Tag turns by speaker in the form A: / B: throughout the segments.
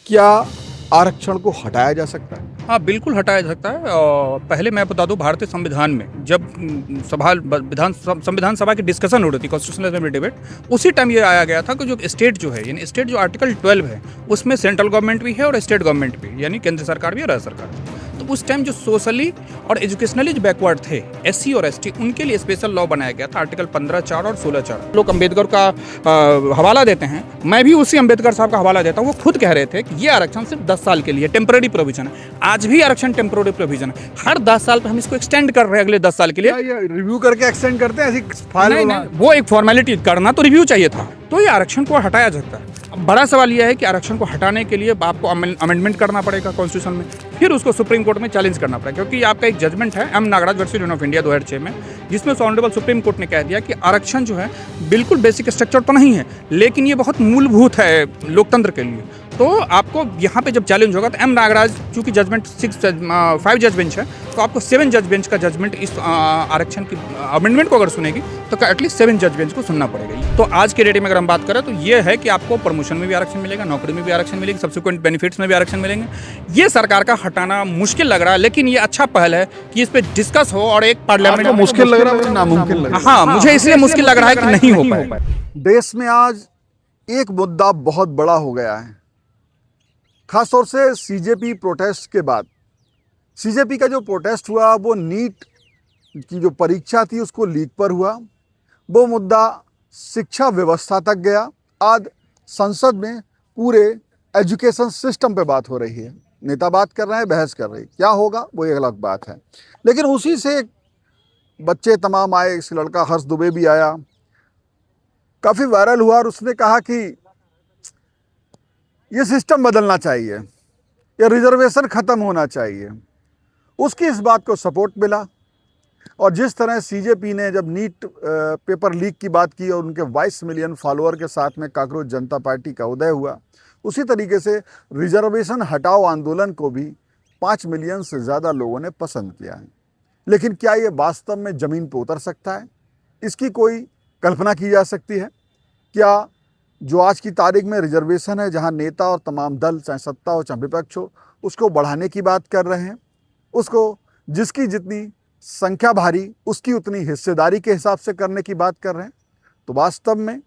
A: क्या आरक्षण को हटाया जा सकता है?
B: हाँ, बिल्कुल हटाया जा सकता है। पहले मैं बता दूँ, भारतीय संविधान में जब संविधान सभा की डिस्कशन हो रही थी, कॉन्स्टिट्यूशनल असेंबली डिबेट, उसी टाइम ये आया गया था कि जो स्टेट जो है, यानी स्टेट जो आर्टिकल 12 है, उसमें सेंट्रल गवर्नमेंट भी है और स्टेट गवर्नमेंट भी, यानी केंद्र सरकार भी और राज्य सरकार भी। तो उस टाइम जो सोशली और एजुकेशनली जो बैकवर्ड थे, एससी और एसटी, उनके लिए स्पेशल लॉ बनाया गया था, आर्टिकल 15(4) और 16(4). लोग अम्बेडकर का हवाला देते हैं, मैं भी उसी अम्बेडकर साहब का हवाला देता हूँ। वो खुद कह रहे थे कि ये आरक्षण सिर्फ 10 साल के लिए टेम्पररी प्रोविजन है। आज भी आरक्षण टेम्पररी प्रोविजन है, हर 10 साल पर हम इसको एक्सटेंड कर रहे हैं अगले 10 साल के लिए।
A: क्या ये रिव्यू करके एक्सटेंड करते हैं ऐसी फाइल?
B: नहीं, वो एक फॉर्मेलिटी, करना तो रिव्यू चाहिए था, तो ये आरक्षण को हटाया जाता है। अब बड़ा सवाल यह है कि आरक्षण को हटाने के लिए आपको अमेंडमेंट करना पड़ेगा कॉन्स्टिट्यूशन में, फिर उसको सुप्रीम कोर्ट में चैलेंज करना पड़ेगा, क्योंकि आपका एक जजमेंट है M Nagaraj versus Union of India 2006 में, जिसमें ऑनरेबल सुप्रीम कोर्ट ने कह दिया कि आरक्षण जो है बिल्कुल बेसिक स्ट्रक्चर तो नहीं है, लेकिन ये बहुत मूलभूत है लोकतंत्र के लिए। तो आपको यहाँ पे जब चैलेंज होगा तो एम नागराज, चूंकि जजमेंट 5 जज बेंच है, तो आपको 7 जज बेंच का जजमेंट इस आरक्षण की अमेंडमेंट को अगर सुनेगी तो एटलीस्ट 7 जज बेंच को सुनना पड़ेगा। तो आज के डेट में अगर हम बात करें तो ये है कि आपको प्रमोशन में भी आरक्षण मिलेगा, नौकरी में भी आरक्षण मिलेगी, सब्सिक्वेंट बेनिफिट्स में भी आरक्षण मिलेंगे। ये सरकार का हटाना मुश्किल लग रहा है, लेकिन ये अच्छा पहल है कि इस पर डिस्कस हो और एक पार्लियामेंट।
A: मुश्किल लग रहा है, मुझे नामुमकिन लग रहा है।
B: हाँ, मुझे इसलिए मुश्किल लग रहा है कि नहीं हो पाए।
A: देश में आज एक मुद्दा बहुत बड़ा हो गया है, खासतौर से सीजेपी प्रोटेस्ट के बाद। सीजेपी का जो प्रोटेस्ट हुआ वो नीट की जो परीक्षा थी उसको लीक पर हुआ। वो मुद्दा शिक्षा व्यवस्था तक गया। आज संसद में पूरे एजुकेशन सिस्टम पे बात हो रही है। नेता बात कर रहे हैं, बहस कर रहे हैं, क्या होगा वो एक अलग बात है। लेकिन उसी से बच्चे तमाम आए, इस लड़का हर्ष दुबे भी आया, काफ़ी वायरल हुआ और उसने कहा कि ये सिस्टम बदलना चाहिए, ये रिजर्वेशन ख़त्म होना चाहिए। उसकी इस बात को सपोर्ट मिला। और जिस तरह सीजेपी ने जब नीट पेपर लीक की बात की और उनके 22 मिलियन फॉलोअर के साथ में कांग्रेस जनता पार्टी का उदय हुआ, उसी तरीके से रिजर्वेशन हटाओ आंदोलन को भी 5 मिलियन से ज़्यादा लोगों ने पसंद किया है। लेकिन क्या ये वास्तव में ज़मीन पर उतर सकता है? इसकी कोई कल्पना की जा सकती है? क्या जो आज की तारीख में रिजर्वेशन है, जहां नेता और तमाम दल, चाहे सत्ता हो चाहे विपक्ष हो, उसको बढ़ाने की बात कर रहे हैं, उसको जिसकी जितनी संख्या भारी उसकी उतनी हिस्सेदारी के हिसाब से करने की बात कर रहे हैं, तो वास्तव में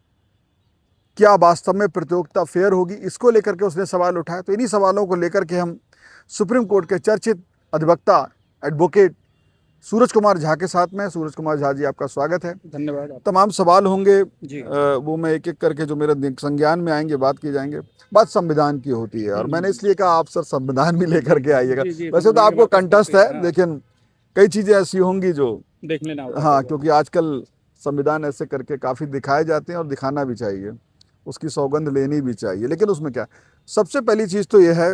A: क्या वास्तव में प्रतियोगिता फेयर होगी, इसको लेकर के उसने सवाल उठाया। तो इन्हीं सवालों को लेकर के हम सुप्रीम कोर्ट के चर्चित अधिवक्ता एडवोकेट सूरज कुमार झा के साथ में। सूरज कुमार झा जी, आपका स्वागत है।
B: धन्यवाद।
A: तमाम सवाल होंगे
B: जी।
A: वो मैं एक एक करके जो मेरे संज्ञान में आएंगे बात की जाएंगे। बात संविधान की होती है और मैंने इसलिए कहा आप सर संविधान भी लेकर के आइएगा। वैसे तो आपको कंठस्थ है, लेकिन कई चीज़ें ऐसी होंगी जो
B: देख लेना।
A: हाँ, क्योंकि आजकल संविधान ऐसे करके काफ़ी दिखाए जाते हैं और दिखाना भी चाहिए, उसकी सौगंध लेनी भी चाहिए। लेकिन उसमें क्या, सबसे पहली चीज़ तो यह है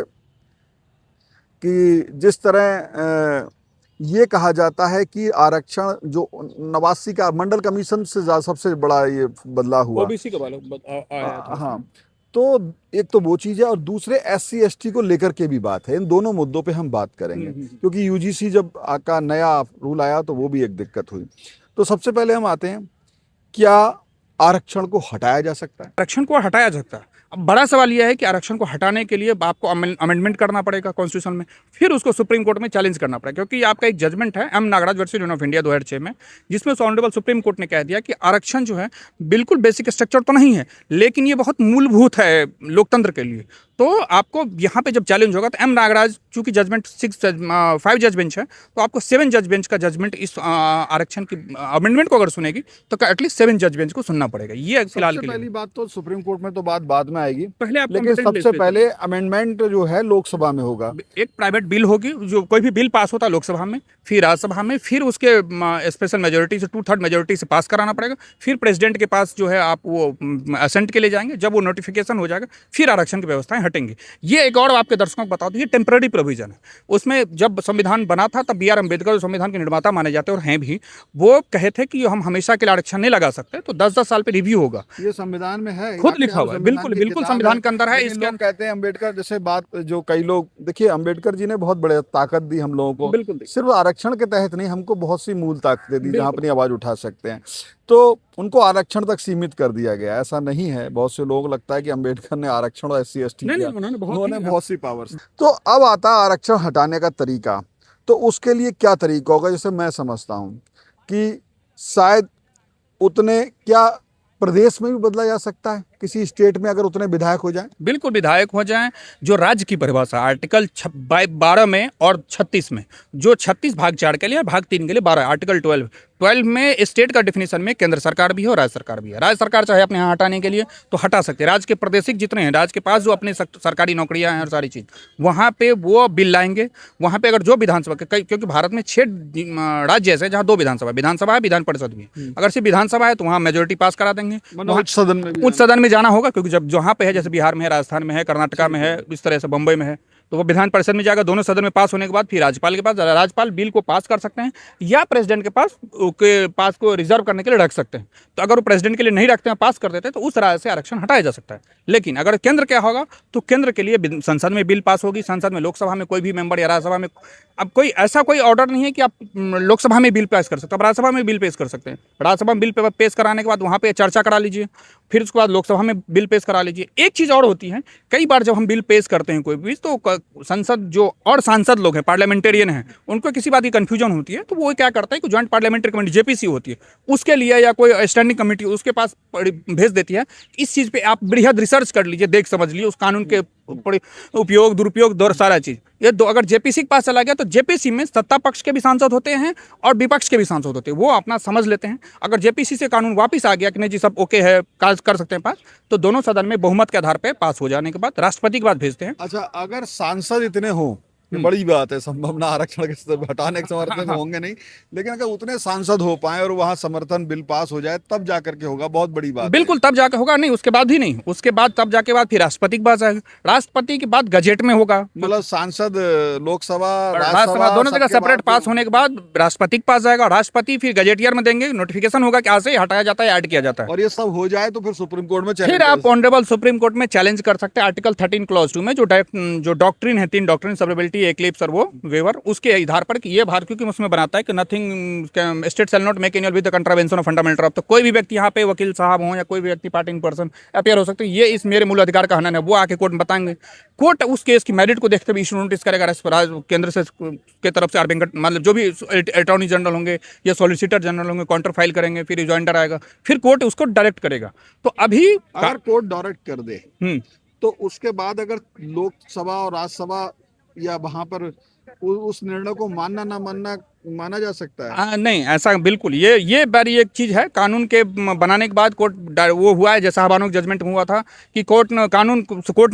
A: कि जिस तरह ये कहा जाता है कि आरक्षण जो 89 का मंडल कमीशन से सबसे बड़ा ये बदलाव हुआ,
B: ओबीसी का आया था।
A: हाँ, तो एक तो वो चीज़ है और दूसरे एससी एसटी को लेकर के भी बात है। इन दोनों मुद्दों पे हम बात करेंगे, क्योंकि यूजीसी जब का नया रूल आया तो वो भी एक दिक्कत हुई। तो सबसे पहले हम आते हैं, क्या आरक्षण को हटाया जा सकता है?
B: आरक्षण को हटाया जा सकता है। अब बड़ा सवाल यह है कि आरक्षण को हटाने के लिए आपको अमेंडमेंट करना पड़ेगा कॉन्स्टिट्यूशन में, फिर उसको सुप्रीम कोर्ट में चैलेंज करना पड़ेगा, क्योंकि आपका एक जजमेंट है M Nagaraj versus Union of India 2006 में, जिसमें ऑनरेबल सुप्रीम कोर्ट ने कह दिया कि आरक्षण जो है बिल्कुल बेसिक स्ट्रक्चर तो नहीं है, लेकिन ये बहुत मूलभूत है लोकतंत्र के लिए। तो आपको यहाँ पे जब चैलेंज होगा तो एम नागराज, चूंकि जजमेंट 5 जज बेंच है, तो आपको 7 जज बेंच का जजमेंट इस आरक्षण की अमेंडमेंट को अगर सुनेगी तो एटलीस्ट 7 जज बेंच को सुनना पड़ेगा। ये फिलहाल के लिए
A: पहली बात तो सुप्रीम कोर्ट में तो बात बाद में आएगी,
B: पहले आप
A: लेकिन सबसे पहले अमेंडमेंट जो है लोकसभा में होगा।
B: एक प्राइवेट बिल होगी, जो कोई भी बिल पास होता है लोकसभा में, फिर राज्यसभा में, फिर उसके स्पेशल मेजोरिटी से 2/3 मेजोरिटी से पास कराना पड़ेगा, फिर प्रेसिडेंट के पास जो है आप वो असेंट के लिए जाएंगे। जब वो नोटिफिकेशन हो जाएगा फिर आरक्षण की व्यवस्थाएं हटेंगी। ये एक और आपके दर्शकों को बता दूं, ये टेम्पररी प्रोविजन है। उसमें जब संविधान बना था तब BR अम्बेडकर संविधान के निर्माता माने जाते हैं और हैं भी, वो कहे थे कि हम हमेशा के लिए आरक्षण नहीं लगा सकते, तो 10-10 साल पे रिव्यू होगा।
A: ये संविधान में है,
B: खुद लिखा हुआ है, बिल्कुल बिल्कुल संविधान के अंदर है। इसके
A: लोग कहते हैं अम्बेडकर जैसे बात, जो कई लोग, देखिए अम्बेडकर जी ने बहुत बड़े ताकत दी हम लोगों को,
B: बिल्कुल
A: सिर्फ आरक्षण के तहत नहीं, हमको बहुत सी मूल ताकतें दी जहाँ अपनी आवाज उठा सकते हैं। तो उनको आरक्षण तक सीमित कर दिया गया। ऐसा नहीं है, बहुत से लोग लगता है कि अंबेडकर ने आरक्षण और SC ST
B: नहीं
A: दिया,
B: नहीं उन्होंने
A: उन्होंने बहुत सी पावर्स। तो अब आता है आरक्षण हटाने का तरीका। तो उसके लिए क्या तरीका होगा, जैसे मैं समझता हूँ कि शायद उतने क्या प्रदेश में भी बदला जा सकता है, किसी स्टेट में अगर उतने विधायक हो जाएं।
B: बिल्कुल विधायक हो जाएं। जो राज्य की परिभाषा आर्टिकल 12 में और 36 में, जो 36 भाग 4 के लिए और भाग 3 के लिए 12, आर्टिकल 12 में स्टेट का डिफिनेशन में केंद्र सरकार भी है और राज्य सरकार भी है। राज्य सरकार चाहे अपने यहाँ हटाने के लिए तो हटा सकते हैं। राज्य के प्रादेशिक जितने हैं, राज्य के पास जो अपने सरकारी नौकरियां हैं और सारी चीज़, वहाँ पे वो बिल लाएंगे। वहाँ पे अगर जो विधानसभा के क्योंकि भारत में 6 राज्य ऐसे हैं जहाँ 2 विधानसभा है, विधान परिषद भी है। अगर सिर्फ विधानसभा है तो वहाँ मेजोरिटी पास करा देंगे, उच्च सदन में जाना होगा, क्योंकि जब जहाँ पे है, जैसे बिहार में है, राजस्थान में है, कर्नाटका में है, इस तरह से बम्बई में है, तो वो विधान परिषद में जाएगा। दोनों सदन में पास होने के बाद फिर राज्यपाल के पास, राज्यपाल बिल को पास कर सकते हैं या प्रेसिडेंट के पास को रिजर्व करने के लिए रख सकते हैं। तो अगर वो प्रेसिडेंट के लिए नहीं रखते हैं, पास कर देते हैं, तो उस राज्य से आरक्षण हटाया जा सकता है। लेकिन अगर केंद्र क्या होगा, तो केंद्र के लिए संसद में बिल पास होगी, संसद में, लोकसभा में कोई भी मेंबर या राज्यसभा में, अब कोई ऐसा कोई ऑर्डर नहीं है कि आप लोकसभा में बिल पेश कर सकते हैं, आप राज्यसभा में बिल पेश कर सकते हैं। राज्यसभा में बिल पेश कराने के बाद वहाँ पे चर्चा करा लीजिए, फिर उसके बाद लोकसभा में बिल पेश करा लीजिए। एक चीज़ और होती है, कई बार जब हम बिल पेश करते हैं कोई भी, तो संसद जो और सांसद लोग हैं, पार्लियामेंटेरियन हैं, उनको किसी बात की कन्फ्यूजन होती है, तो वो क्या करता है कि ज्वाइंट पार्लियामेंट्री कमेटी JPC होती है, उसके लिए या कोई स्टैंडिंग कमेटी उसके पास भेज देती है। इस चीज़ पे आप बृहद रिसर्च कर लीजिए, देख समझ लीजिए उस कानून के उपयोग दुरुपयोग दौर सारा चीज़। ये दो अगर JPC के पास चला गया तो JPC में सत्ता पक्ष के भी सांसद होते हैं और विपक्ष के भी सांसद होते हैं, वो अपना समझ लेते हैं। अगर JPC से कानून वापस आ गया कि नहीं जी सब ओके है, काज कर सकते हैं पास, तो दोनों सदन में बहुमत के आधार पर पास हो जाने के बाद राष्ट्रपति के पास भेजते हैं।
A: अच्छा, अगर सांसद इतने हो, ये बड़ी बात है, संभावना आरक्षण के हटाने के समर्थन में होंगे नहीं, लेकिन अगर उतने सांसद हो पाए और वहां समर्थन बिल पास हो जाए, तब जाकर के होगा, बहुत बड़ी बात।
B: बिल्कुल तब जाकर होगा, नहीं उसके बाद ही नहीं, उसके बाद तब जाके बाद फिर राष्ट्रपति के पास आएगा, राष्ट्रपति के बाद गजट में होगा।
A: मतलब सांसद, लोकसभा,
B: राज्यसभा दोनों जगह सेपरेट पास होने के बाद राष्ट्रपति के पास जाएगा, राष्ट्रपति फिर गजेटियर में देंगे, नोटिफिकेशन होगा कि आज से हटाया जाता है, ऐड किया जाता है।
A: और ये सब हो जाए तो फिर सुप्रीम कोर्ट में
B: फिर आप ऑनरेबल सुप्रीम कोर्ट में चैलेंज कर सकते हैं। आर्टिकल 13 क्लॉज 2 में जो डॉक्ट्रिन है, 3 डॉक्ट्रिन, सब्लिबिलिटी, एक्लिप्स और वो वेवर, उसके आधार पर कि ये भारत क्योंकि उसमें बनाता है कि nothing state shall not make any with the contravention of fundamental right. तो कोई भी व्यक्ति यहाँ पे वकील साहब हो या कोई भी व्यक्ति पार्टी इन पर्सन अपेयर हो सकते हैं, ये इस मेरे मूल अधिकार का हनन है, वो आके कोर्ट में बताएंगे। कोर्ट उस केस की मेरिट को देखते हुए इशू नोटिस करेगा केंद्र से के तरफ से, मतलब जो भी अटॉर्नी जनरल होंगे या सॉलिसिटर जनरल होंगे, काउंटर फाइल करेंगे, फिर रिजॉइंडर आएगा, फिर कोर्ट उसको डायरेक्ट करेगा। तो अभी
A: अगर कोर्ट डायरेक्ट कर दे तो उसके बाद अगर लोकसभा और राज्यसभा या वहां पर उस निर्णय को मानना ना मानना माना जा सकता है।
B: नहीं ऐसा बिल्कुल, ये बड़ी एक चीज़ है। कानून के बनाने के बाद कोर्ट वो हुआ है, जैसा हबानो जजमेंट में हुआ था कि कोर्ट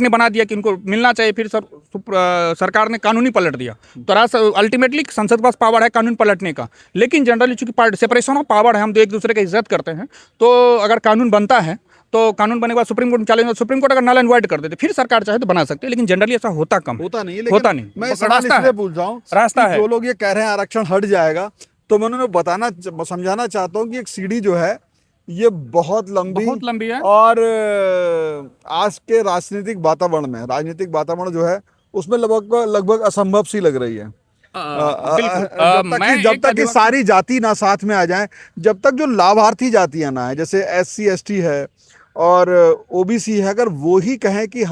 B: ने बना दिया कि इनको मिलना चाहिए, फिर सरकार ने कानून ही पलट दिया। तो अल्टीमेटली संसद के पास पावर है कानून पलटने का, लेकिन जनरली चूंकि सेपरेशन ऑफ पावर है, हम तो एक दूसरे की इज्जत करते हैं, तो अगर कानून बनता है तो कानून बने के बाद सुप्रीम कोर्ट में चैलेंज, सुप्रीम कोर्ट अगर नल एंड वॉइड कर देते फिर सरकार चाहे तो बना सकते हैं, लेकिन जनरली ऐसा होता कम,
A: होता नहीं, मैं
B: रास्ता
A: पूछ रहा हूँ,
B: रास्ता है।
A: जो लोग ये कह रहे हैं आरक्षण हट जाएगा, तो मैं उन्होंने समझाना चाहता हूँ कि एक सीढ़ी जो है ये बहुत लंबी
B: है,
A: और आज के राजनीतिक वातावरण जो है उसमें लगभग असंभव सी लग रही है। जब तक कि सारी जाति ना साथ में आ जाए, जब तक जो लाभार्थी जातियां ना है, जैसे SC ST है और OBC है, अगर वो ही कहें कि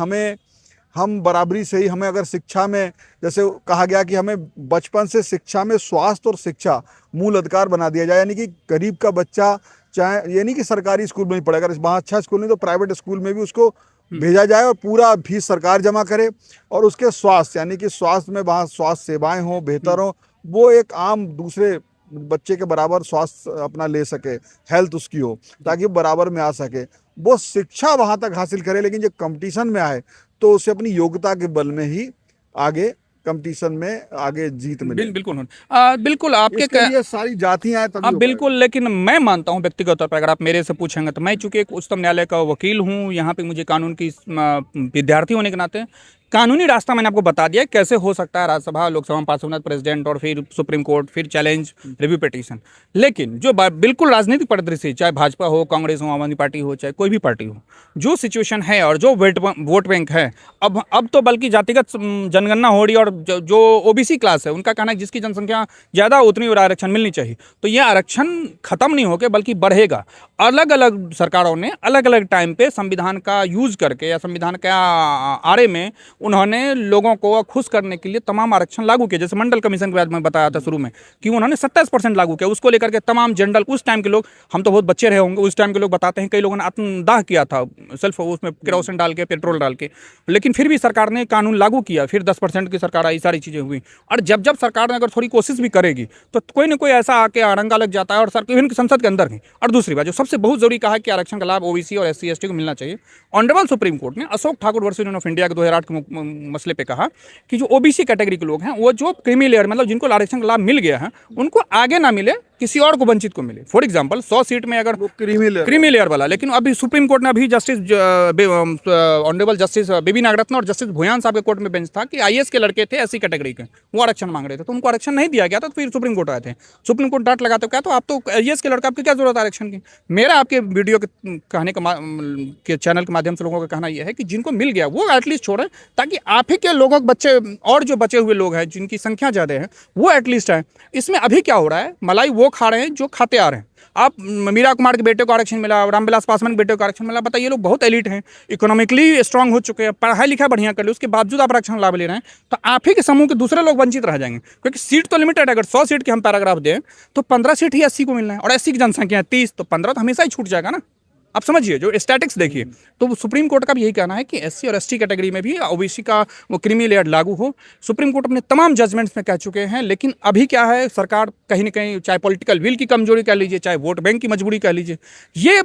A: हम बराबरी से ही, हमें अगर शिक्षा में, जैसे कहा गया कि हमें बचपन से शिक्षा में स्वास्थ्य और शिक्षा मूल अधिकार बना दिया जाए, यानी कि गरीब का बच्चा चाहे, ये नहीं कि सरकारी स्कूल में ही पढ़े, अगर वहाँ अच्छा स्कूल नहीं तो प्राइवेट स्कूल में भी उसको भेजा जाए और पूरा फीस सरकार जमा करे, और उसके स्वास्थ्य, यानी कि स्वास्थ्य में वहाँ स्वास्थ्य सेवाएं हों, बेहतर हों, वो एक आम दूसरे बच्चे के बराबर स्वास्थ्य अपना ले सके, हेल्थ उसकी हो, ताकि वो बराबर में आ सके, वो शिक्षा वहाँ तक हासिल करे। लेकिन जब कंपटीशन में आए तो उसे अपनी योग्यता के बल में ही आगे कंपटीशन में आगे जीत मिले।
B: बिल्कुल आपके
A: लिए सारी जातियां हैं तभी
B: बिल्कुल, लेकिन मैं मानता हूं व्यक्तिगत तौर पर, अगर आप मेरे से पूछेंगे तो मैं चूंकि एक उच्चतम न्यायालय का वकील हूं, यहाँ पे मुझे कानून की विद्यार्थी होने के नाते कानूनी रास्ता मैंने आपको बता दिया कैसे हो सकता है, राज्यसभा लोकसभा में पास होना, प्रेसिडेंट और फिर सुप्रीम कोर्ट, फिर चैलेंज, रिव्यू पिटीशन। लेकिन जो बिल्कुल राजनीतिक परिदृश्य, चाहे भाजपा हो, कांग्रेस हो, आम आदमी पार्टी हो, चाहे कोई भी पार्टी हो, जो सिचुएशन है और जो वोट बैंक है, अब तो बल्कि जातिगत जनगणना हो रही है और जो ओबीसी क्लास है उनका कहना है जिसकी जनसंख्या ज़्यादा उतनी और आरक्षण मिलनी चाहिए। तो यह आरक्षण खत्म नहीं होकर बल्कि बढ़ेगा। अलग अलग सरकारों ने अलग अलग टाइम पे संविधान का यूज करके या संविधान के आड़े में उन्होंने लोगों को खुश करने के लिए तमाम आरक्षण लागू किए। जैसे मंडल कमीशन के बाद मैं बताया था शुरू में कि उन्होंने 27% लागू किया, उसको लेकर के तमाम जनरल उस टाइम के लोग, हम तो बहुत बच्चे रहे होंगे, उस टाइम के लोग बताते हैं कई लोगों ने आत्मदाह किया था सेल्फ, उसमें केरोसिन डाल के, पेट्रोल डाल के, लेकिन फिर भी सरकार ने कानून लागू किया। फिर 10% की सरकार आई, सारी चीज़ें हुई। और जब जब सरकार ने अगर थोड़ी कोशिश भी करेगी तो कोई ना कोई ऐसा आके अड़ंगा लग जाता है और सर इवन संसद के अंदर ही। और दूसरी बात जो सबसे बहुत जरूरी कहा कि आरक्षण का लाभ ओबीसी और एससी एसटी को मिलना चाहिए। ऑनरेबल सुप्रीम कोर्ट ने Ashok Thakur versus Union of India के 2008 के मसले पे कहा कि जो ओबीसी कैटेगरी के लोग हैं वो जो क्रीमी लेयर मतलब जिनको आरक्षण का लाभ मिल गया है उनको आगे ना मिले, किसी और को वंचित को मिले। फॉर एग्जांपल 100 सीट में अगर क्रीमी लेयर वाला, लेकिन अभी सुप्रीम कोर्ट ने अभी justice honourable justice baby Nagarathna और जस्टिस भुयान साहब के कोर्ट में बेंच था कि आईएएस के लड़के थे एससी कैटेगरी के, वो आरक्षण मांग रहे थे तो उनको आरक्षण नहीं दिया गया था। तो फिर सुप्रीम कोर्ट आए थे, सुप्रीम कोर्ट डांट लगाते क्या तो आप तो आईएएस के लड़का, आपकी क्या जरूरत है आरक्षण की। मेरा आपके वीडियो के कहने के चैनल के माध्यम से लोगों का कहना यह है कि जिनको मिल गया वो एटलीस्ट छोड़ें, ताकि आप ही के लोगों के बच्चे और जो बचे हुए लोग हैं जिनकी संख्या ज़्यादा है वो एटलीस्ट है। इसमें अभी क्या हो रहा है, मलाई वो खा रहे हैं जो खाते आ रहे हैं। आप मीरा कुमार के बेटे को आरक्षण मिला, रामविलास पासवान के बेटे को आरक्षण मिला, बताइए लोग बहुत एलिट हैं, इकोनॉमिकली स्ट्रांग हो चुके हैं, पढ़ाई लिखाई बढ़िया कर ली, उसके बावजूद आप आरक्षण लाभ ले रहे हैं। तो आप ही के समूह के दूसरे लोग वंचित रह जाएंगे, क्योंकि सीट तो लिमिटेड है। अगर 100 सीट के हम पैराग्राफ दें तो 15 सीट ही एससी को मिलना है और एससी की जनसंख्या है 30, तो 15 तो हमेशा ही छूट जाएगा ना। आप समझिए, जो स्टैटिक्स देखिए। तो सुप्रीम कोर्ट का भी यही कहना है कि एससी और एसटी कैटेगरी में भी ओबीसी का वो क्रीमी लेयर लागू हो। सुप्रीम कोर्ट अपने तमाम जजमेंट्स में कह चुके हैं, लेकिन अभी क्या है, सरकार कहीं ना कहीं चाहे पॉलिटिकल विल की कमजोरी कह लीजिए, चाहे वोट बैंक की मजबूरी कह लीजिए, ये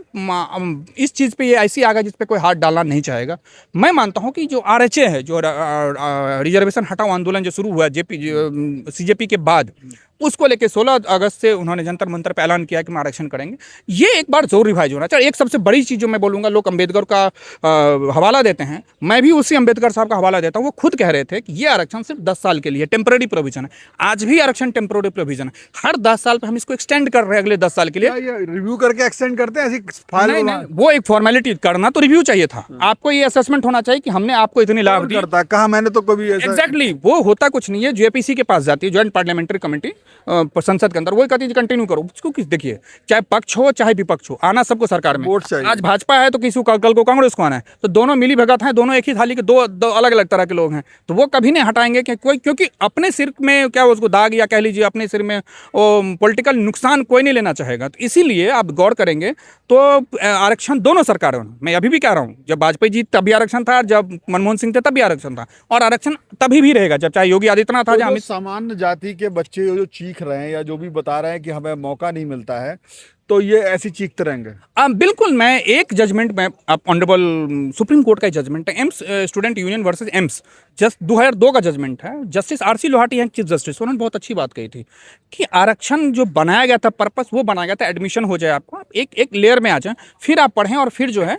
B: इस चीज़ पे ये ऐसी आ गया जिस पे कोई हाथ डालना नहीं चाहेगा। मैं मानता हूँ कि जो आरएचए है, जो रिजर्वेशन हटाओ आंदोलन जो शुरू हुआ सीजेपी के बाद, उसको लेके 16 अगस्त से उन्होंने जंतर मंतर पे ऐलान किया कि हम आरक्षण करेंगे। ये एक बार जोर रिवाइज होना चाहिए। एक सबसे बड़ी चीज़ जो मैं बोलूँगा, लोग अंबेडकर का हवाला देते हैं, मैं भी उसी अंबेडकर साहब का हवाला देता हूँ। वो खुद कह रहे थे कि ये आरक्षण सिर्फ 10 साल के लिए टेम्पररी प्रोविजन है। आज भी आरक्षण टेम्पररी प्रोविजन है, हर 10 साल पर हम इसको एक्सटेंड कर रहे हैं अगले 10 साल के लिए।
A: रिव्यू करके एक्सटेंड करते हैं ऐसी
B: नहीं, वो एक फॉर्मेलिटी करना तो रिव्यू चाहिए था। आपको ये असेसमेंट होना चाहिए कि हमने आपको इतनी लाभ दी।
A: कहा मैंने तो कभी
B: एग्जैक्टली वो होता कुछ नहीं है। जेपीसी के पास जाती है, ज्वाइंट पार्लियामेंट्री कमेटी संसद के अंदर, वो कहती है कंटिन्यू करो उसको। किस देखिए, चाहे पक्ष हो चाहे विपक्ष हो, आना सबको सरकार में। आज भाजपा है तो किसी को कल को कांग्रेस को आना है, तो दोनों मिली भगत हैं, दोनों एक ही थाली के दो अलग अलग तरह के लोग हैं। तो वो कभी नहीं हटाएंगे कि कोई, क्योंकि अपने सिर में क्या उसको दाग या कह लीजिए अपने सिर में पॉलिटिकल नुकसान कोई नहीं लेना चाहेगा। तो इसीलिए आप गौर करेंगे तो आरक्षण दोनों सरकारों ने, मैं अभी भी कह रहा हूँ, जब वाजपेयी जी तब भी आरक्षण था, जब मनमोहन सिंह थे तब भी आरक्षण था, और आरक्षण तभी भी रहेगा जब चाहे योगी आदित्यनाथ था।
A: तो सामान्य जाति के बच्चे जो चीख रहे हैं या जो भी बता रहे हैं कि हमें मौका नहीं मिलता है, तो ये ऐसी चीखते रहेंगे।
B: बिल्कुल। मैं एक जजमेंट में, ऑनरेबल सुप्रीम कोर्ट का जजमेंट है, AIIMS student union versus AIIMS, just 2002 का जजमेंट है। जस्टिस आरसी लोहाटी हैं चीफ जस्टिस, उन्होंने बहुत अच्छी बात कही थी कि आरक्षण जो बनाया गया था, पर्पस वो बनाया गया था एडमिशन हो जाए, आपको एक लेयर में आ जाए, फिर आप पढ़ें और फिर जो है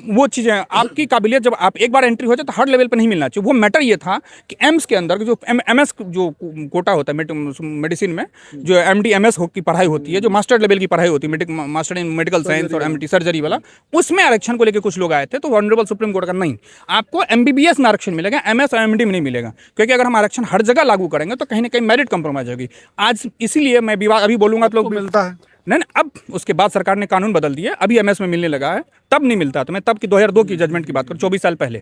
B: वो चीज़ें आपकी काबिलियत, जब आप एक बार एंट्री हो जाए तो हर लेवल पर नहीं मिलना चाहिए। वो मैटर ये था कि एम्स के अंदर जो एमएस जो कोटा होता है मेडिसिन में, जो एमडी एमएस की पढ़ाई होती है, जो मास्टर लेवल की पढ़ाई होती है, मास्टर इन मेडिकल साइंस और एमडी सर्जरी वाला, उसमें आरक्षण को लेकर कुछ लोग आए थे। तो ऑनरेबल सुप्रीम कोर्ट का नहीं, आपको एमबीबीएस में आरक्षण मिलेगा, एमएस और एमडी में नहीं मिलेगा, क्योंकि अगर हम आरक्षण हर जगह लागू करेंगे तो कहीं ना कहीं मेरिट कंप्रोमाइज होगी। आज इसीलिए मैं विवाद अभी बोलूंगा तो लोग
A: मिलता है
B: नहीं, अब उसके बाद सरकार ने कानून बदल दिया, अभी एमएस में मिलने लगा है, तब नहीं मिलता। तो मैं तब की 2002 की जजमेंट की बात करूँ, 24 साल पहले,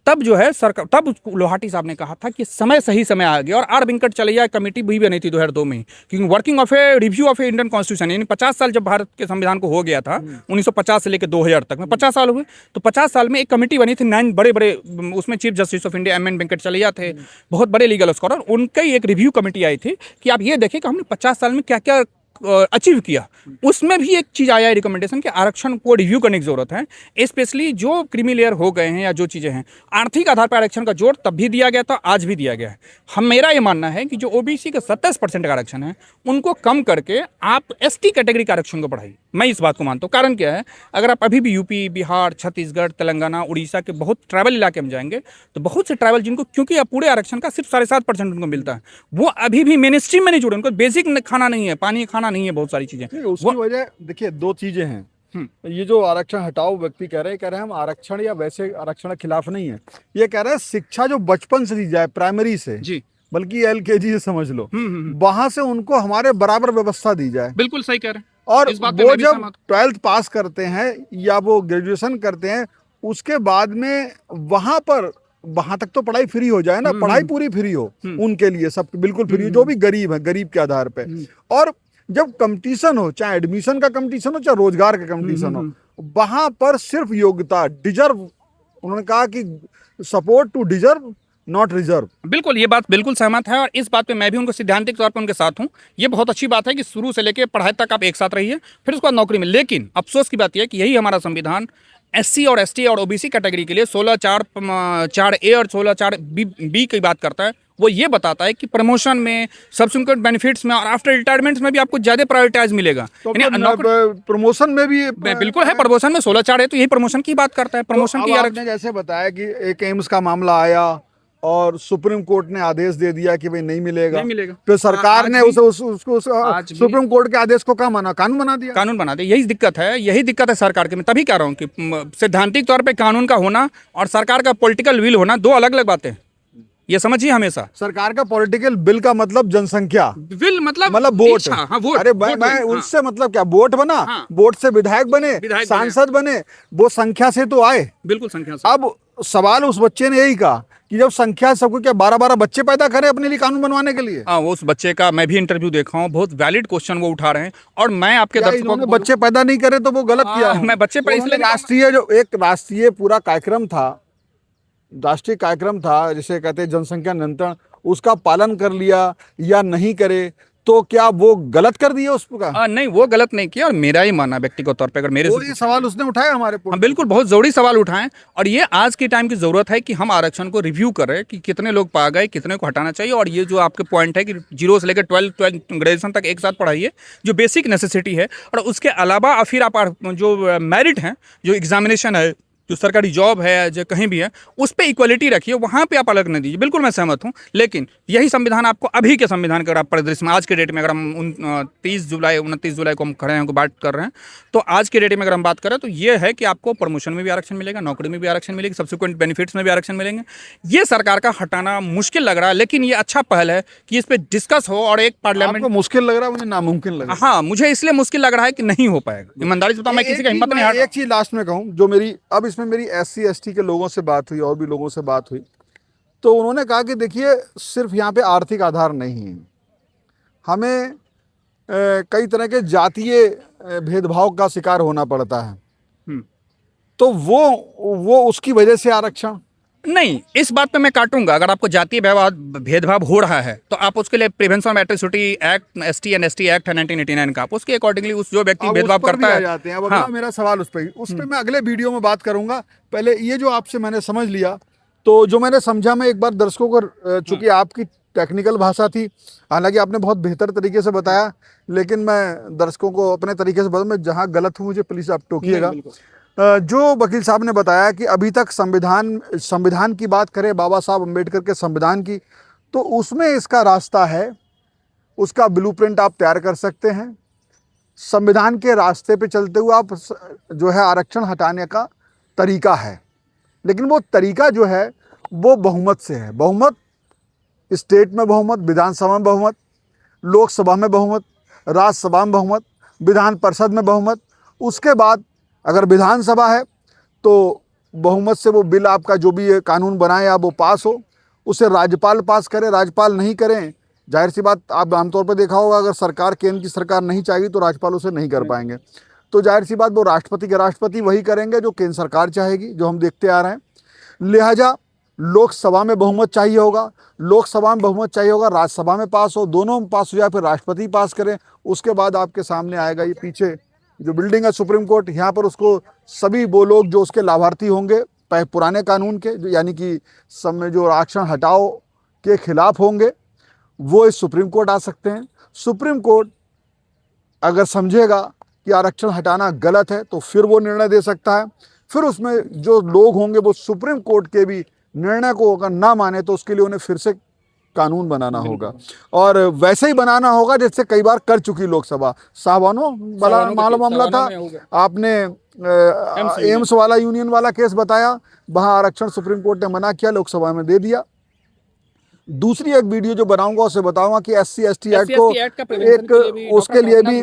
B: तब जो है सरकार, तब लोहाटी साहब ने कहा था कि समय सही समय आ गया। और आर वेंकट चलैया कमेटी भी बनी थी 2002 में, क्योंकि working of a review of A Indian constitution, यानी 50 साल जब भारत के संविधान को हो गया था 1950 से लेकर 2000 तक में 50 साल हुए, तो 50 साल में एक कमेटी बनी थी, 9 बड़े बड़े, उसमें chief justice of India M N Venkatachaliah थे, बहुत बड़े लीगल स्कॉलर, उनकी एक रिव्यू कमेटी आई थी कि आप ये देखें कि हमने 50 साल में क्या क्या अचीव किया। उसमें भी एक चीज़ आया है रिकमेंडेशन कि आरक्षण को रिव्यू करने की जरूरत है, स्पेशली जो क्रीमी लेयर हो गए हैं या जो चीज़ें हैं, आर्थिक आधार पर आरक्षण का जोर तब भी दिया गया था, आज भी दिया गया है। मेरा ये मानना है कि जो ओबीसी का 27% का आरक्षण है उनको कम करके आप एसटी कैटेगरी का आरक्षण को बढ़ाइए। मैं इस बात को मानता हूँ। कारण क्या है, अगर आप अभी भी यूपी, बिहार, छत्तीसगढ़, तेलंगाना, उड़ीसा के बहुत ट्राइबल इलाके में जाएंगे तो बहुत से ट्राइबल जिनको, क्योंकि अब पूरे आरक्षण का सिर्फ 7.5% उनको मिलता है, वो अभी भी मेन स्ट्रीम में नहीं जुड़े, उनको बेसिक खाना नहीं है, पानी खाना नहीं है, बहुत सारी चीजें।
A: नहीं, उसकी वजह देखिए दो चीजें हैं। ये जो आरक्षण हटाओ व्यक्ति कह रहे हैं हम आरक्षण या वैसे आरक्षण के खिलाफ नहीं है, ये कह रहे हैं शिक्षा जो बचपन से दी जाए, प्राइमरी से,
B: जी,
A: बल्कि LKG से समझ लो, वहां से उनको हमारे बराबर व्यवस्था दी जाए।
B: बिल्कुल सही कह रहे हैं।
A: और
B: इस बात पे
A: वो
B: मैं भी
A: जब
B: सहमत
A: 12th पास करते हैं या वो ग्रेजुएशन करते हैं, उसके बाद में वहां पर, वहां तक तो पढ़ाई फ्री हो जाए ना, पढ़ाई पूरी फ्री हो उनके लिए, सब बिल्कुल फ्री हो, जो भी गरीब है, गरीब के आधार पे। और जब कंपटीशन हो, चाहे एडमिशन का कंपटीशन हो, चाहे रोजगार का कंपटीशन हो, वहां पर सिर्फ योग्यता, डिजर्व, उन्होंने कहा कि support to deserve not reserve.
B: बिल्कुल, ये बात बिल्कुल सहमत है और इस बात पे मैं भी उनको सिद्धांतिक तौर पे उनके साथ हूँ। ये बहुत अच्छी बात है कि शुरू से लेकर पढ़ाई तक आप एक साथ रहिए, फिर उसके बाद नौकरी में। लेकिन अफसोस की बात यह है कि यही हमारा संविधान SC और ST और OBC कैटेगरी के लिए 16(4)(4)A और 16(4)B की बात करता है। वो ये बताता है कि प्रमोशन में, सब्सिक्वेंट बेनिफिट्स में और आफ्टर रिटायरमेंट में भी आपको ज्यादा प्रायोरिटाइज मिलेगा।
A: तो प्रमोशन में भी
B: बिल्कुल है, प्रमोशन में 16(4) है तो यही प्रमोशन की बात करता है। प्रमोशन की
A: आपने जैसे बताया कि एक एम्स का मामला आया और सुप्रीम कोर्ट ने आदेश दे दिया कि भाई नहीं मिलेगा, फिर सरकार ने उसको सुप्रीम कोर्ट के आदेश को क्या माना, कानून बना दिया,
B: कानून बना दिया। यही दिक्कत है सरकार के। मैं तभी कह रहा हूँ कि सैद्धांतिक तौर पे कानून का होना और सरकार का पॉलिटिकल विल होना दो अलग अलग बातें, ये समझिए हमेशा।
A: सरकार का पॉलिटिकल बिल का मतलब जनसंख्या,
B: विल मतलब
A: वोट।
B: हाँ, वोट।
A: अरे मैं उससे मतलब क्या, वोट बना, वोट से विधायक बने, सांसद बने, वो संख्या से तो आए।
B: बिल्कुल, संख्या से।
A: अब सवाल उस बच्चे ने यही कहा कि जब संख्या सबको क्या 12-12 बच्चे पैदा करें अपने लिए कानून बनवाने के लिए।
B: हाँ, उस बच्चे का मैं भी इंटरव्यू देखा हूँ, बहुत वैलिड क्वेश्चन वो उठा रहे हैं और मैं आपके दर्शकों को,
A: बच्चे पैदा नहीं करे तो वो गलत किया।
B: मैं बच्चे पैदा इसलिए,
A: राष्ट्रीय जो एक राष्ट्रीय पूरा कार्यक्रम था, राष्ट्रीय कार्यक्रम था जिसे कहते हैं जनसंख्या नियंत्रण, उसका पालन कर लिया या नहीं करे तो क्या वो गलत कर दिया उसका?
B: नहीं, वो गलत नहीं किया। और मेरा ही मानना व्यक्तिगत तौर पे, अगर मेरे
A: ये सवाल उसने उठाया हमारे,
B: हाँ बिल्कुल, बहुत जरूरी सवाल उठाएं। और ये आज के टाइम की जरूरत है कि हम आरक्षण को रिव्यू करें कि कितने लोग पा गए, कितने को हटाना चाहिए। और ये जो आपके पॉइंट है कि 0 से लेकर 12 ग्रेजुएशन तक एक साथ पढ़ाइए, जो बेसिक नेसेसिटी है। और उसके अलावा फिर आप जो मेरिट हैं, जो एग्जामिनेशन है, जो सरकारी जॉब है, जो कहीं भी है, उस पर इक्वलिटी रखिए, वहाँ पे आप अलग न दीजिए। बिल्कुल मैं सहमत हूँ। लेकिन यही संविधान आपको अभी के संविधान का अगर आप परिदृश्य में, आज के डेट में, अगर हम 29 जुलाई को हम खड़े हैं, बात कर रहे हैं, तो आज के डेट में अगर हम बात करें तो ये है कि आपको प्रमोशन में भी आरक्षण मिलेगा, नौकरी में भी आरक्षण मिलेगी, सब्सिक्वेंट बेनिफिट्स में भी आरक्षण मिलेंगे। ये सरकार का हटाना मुश्किल लग रहा है, लेकिन ये अच्छा पहल है कि इस पर डिस्कस हो और एक पार्लियामेंट।
A: मुश्किल लग रहा है, मुझे नामुमकिन लग रहा है।
B: हाँ, मुझे इसलिए मुश्किल लग रहा है कि नहीं हो पाएगा। ईमानदारी से बताऊं, मैं किसी का हिम्मत नहीं हार।
A: एक चीज लास्ट में कहूँ, जो मेरी अब इसमें मेरी SC ST के लोगों से बात हुई और भी लोगों से बात हुई, तो उन्होंने कहा कि देखिए सिर्फ यहाँ पे आर्थिक आधार नहीं है, हमें कई तरह के जातीय भेदभाव का शिकार होना पड़ता है। तो वो उसकी वजह से आरक्षण
B: नहीं, इस बात पे मैं काटूंगा। अगर आपको जातीय भेदभाव हो रहा है तो आप उसके लिए prevention of atrocity act, ST and ST act है 1989 का, आप उसके अकॉर्डिंगली उस जो व्यक्ति भेदभाव करता है
A: जाते हैं। अब हाँ। मेरा सवाल उस पर मैं अगले वीडियो में बात करूंगा। पहले ये जो आपसे मैंने समझ लिया, तो जो मैंने समझा मैं एक बार दर्शकों को, चूंकि आपकी टेक्निकल भाषा थी, हालांकि आपने बहुत बेहतर तरीके से बताया, लेकिन मैं दर्शकों को अपने तरीके से बताऊं। मैं जहाँ गलत हूँ मुझे प्लीज़ आप टोकिएगा। जो वकील साहब ने बताया कि अभी तक संविधान की बात करें, बाबा साहब अम्बेडकर के संविधान की, तो उसमें इसका रास्ता है, उसका ब्लूप्रिंट आप तैयार कर सकते हैं। संविधान के रास्ते पे चलते हुए आप जो है आरक्षण हटाने का तरीका है, लेकिन वो तरीका जो है वो बहुमत से है। बहुमत, स्टेट में बहुमत, विधानसभा में बहुमत, लोकसभा में बहुमत, राज्यसभा में बहुमत, विधान परिषद में बहुमत। उसके बाद अगर विधानसभा है तो बहुमत से वो बिल आपका जो भी ये कानून बनाए आप वो पास हो, उसे राज्यपाल पास करे। राज्यपाल नहीं करें, जाहिर सी बात, आप आमतौर पर देखा होगा, अगर सरकार, केंद्र की सरकार नहीं चाहेगी तो राज्यपाल उसे नहीं कर पाएंगे। तो जाहिर सी बात वो राष्ट्रपति के राष्ट्रपति वही करेंगे जो केंद्र सरकार चाहेगी, जो हम देखते आ रहे हैं। लिहाजा लोकसभा में बहुमत चाहिए होगा, लोकसभा में बहुमत चाहिए होगा, राज्यसभा में पास हो, दोनों में पास हो जाए, फिर राष्ट्रपति पास करें। उसके बाद आपके सामने आएगा ये पीछे जो बिल्डिंग है सुप्रीम कोर्ट, यहाँ पर उसको सभी वो लोग जो उसके लाभार्थी होंगे पुराने कानून के, जो यानी कि सब में जो आरक्षण हटाओ के खिलाफ होंगे, वो इस सुप्रीम कोर्ट आ सकते हैं। सुप्रीम कोर्ट अगर समझेगा कि आरक्षण हटाना गलत है तो फिर वो निर्णय दे सकता है। फिर उसमें जो लोग होंगे वो सुप्रीम कोर्ट के भी निर्णय को अगर ना माने तो उसके लिए उन्हें फिर से कानून बनाना होगा, और वैसे ही बनाना होगा जैसे कई बार कर चुकी लोकसभा। सावनो वाला मामला था, आपने एम्स वाला यूनियन वाला केस बताया, वहां आरक्षण सुप्रीम कोर्ट ने मना किया, लोकसभा में दे दिया। दूसरी एक वीडियो जो बनाऊंगा उससे बताऊंगा कि SC/ST एक्ट को एक उसके लिए भी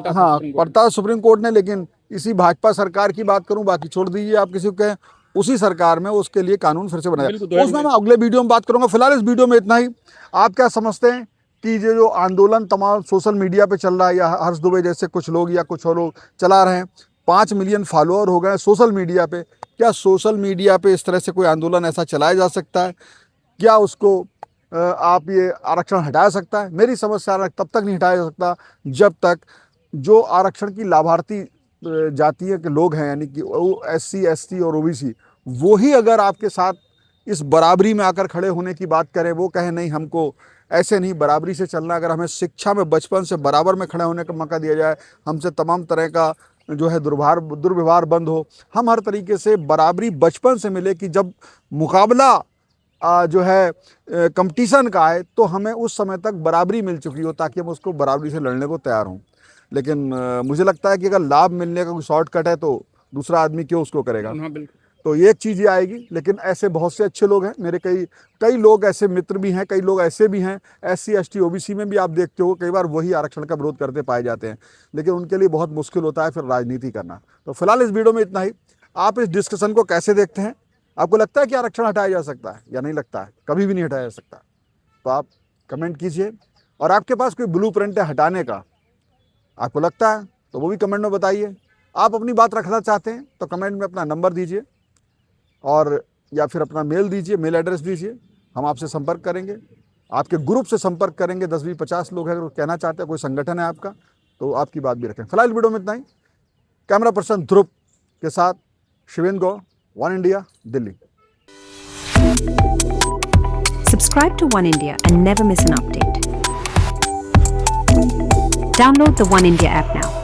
A: हाँ पढ़ता सुप्रीम कोर्ट ने, लेकिन इसी भाजपा सरकार की बात करूं, बाकी छोड़ दीजिए आप किसी को कहें, उसी सरकार में उसके लिए कानून फिर से बनाया, उसमें मैं अगले वीडियो में बात करूंगा। फिलहाल इस वीडियो में इतना ही। आप क्या समझते हैं कि ये जो आंदोलन तमाम सोशल मीडिया पे चल रहा है, या हर्ष दुबे जैसे कुछ लोग या कुछ और लोग चला रहे हैं, 5 मिलियन फॉलोअर हो गए सोशल मीडिया पे, क्या सोशल मीडिया पे इस तरह से कोई आंदोलन ऐसा चलाया जा सकता है? क्या उसको आप ये आरक्षण हटा सकता है? मेरी समझ से तब तक नहीं हटाया जा सकता जब तक जो आरक्षण की लाभार्थी जातीय के लोग हैं, यानी कि SC/ST और OBC, वो ही अगर आपके साथ इस बराबरी में आकर खड़े होने की बात करें, वो कहें नहीं हमको ऐसे नहीं बराबरी से चलना, अगर हमें शिक्षा में बचपन से बराबर में खड़े होने का मौका दिया जाए, हमसे तमाम तरह का जो है दुर्व्यवहार बंद हो, हम हर तरीके से बराबरी बचपन से मिले कि जब मुकाबला जो है कंपटीशन का आए तो हमें उस समय तक बराबरी मिल चुकी हो, ताकि हम उसको बराबरी से लड़ने को तैयार हों। लेकिन मुझे लगता है कि अगर लाभ मिलने का कोई शॉर्टकट है तो दूसरा आदमी क्यों उसको करेगा। तो ये एक चीज़ ये आएगी। लेकिन ऐसे बहुत से अच्छे लोग हैं मेरे, कई लोग ऐसे मित्र भी हैं, कई लोग ऐसे भी हैं SC/ST OBC में भी आप देखते हो कई बार वही आरक्षण का विरोध करते पाए जाते हैं, लेकिन उनके लिए बहुत मुश्किल होता है फिर राजनीति करना। तो फिलहाल इस वीडियो में इतना ही। आप इस डिस्कशन को कैसे देखते हैं? आपको लगता है कि आरक्षण हटाया जा सकता है या नहीं लगता है? कभी भी नहीं हटाया जा सकता? तो आप कमेंट कीजिए, और आपके पास कोई ब्लूप्रिंट है हटाने का, आपको लगता है तो वो भी कमेंट में बताइए। आप अपनी बात रखना चाहते हैं तो कमेंट में अपना नंबर दीजिए, और या फिर अपना मेल दीजिए, मेल एड्रेस दीजिए, हम आपसे संपर्क करेंगे, आपके ग्रुप से संपर्क करेंगे। 10, 20, 50 लोग हैं, अगर कहना चाहते हैं, कोई संगठन है आपका, तो आपकी बात भी रखें। फिलहाल वीडियो में इतना ही। कैमरा पर्सन ध्रुव के साथ Shivendra Gaur, One India, Delhi.
C: Subscribe to One India and never miss an update. Download the One India app now.